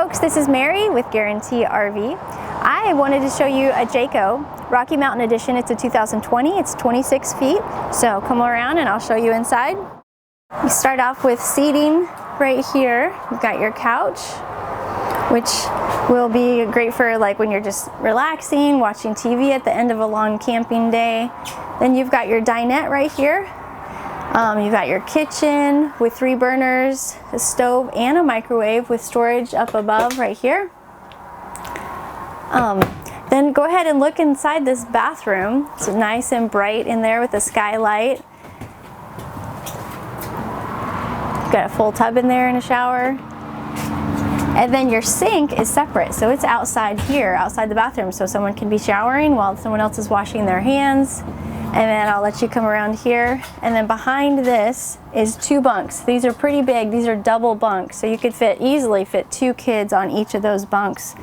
folks, this is Mary with Guaranty RV. I wanted to show you a Jayco Rocky Mountain Edition. It's a 2020, it's 26 feet. So come around and I'll show you inside. You start off with seating right here. You've got your couch, which will be great for like when you're just relaxing, watching TV at the end of a long camping day. Then you've got your dinette right here. You've got your kitchen with 3 burners, a stove, and a microwave with storage up above right here. Then go ahead and look inside this bathroom. It's nice and bright in there with a skylight. Got a full tub in there and a shower. And then your sink is separate, so it's outside here, outside the bathroom, so someone can be showering while someone else is washing their hands. And then I'll let you come around here. And then behind this is 2 bunks. These are pretty big. These are double bunks, so you could easily fit 2 kids on each of those bunks.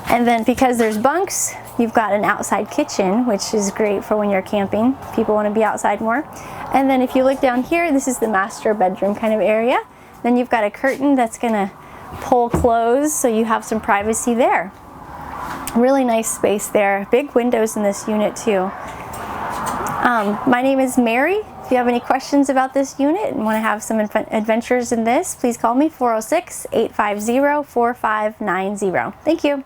And then because there's bunks, you've got an outside kitchen, which is great for when you're camping. People want to be outside more. And then if you look down here, this is the master bedroom kind of area. Then you've got a curtain that's gonna pull closed, so you have some privacy there. Really nice space there. Big windows in this unit too. My name is Mary. If you have any questions about this unit and want to have some adventures in this, please call me 406-850-4590. Thank you.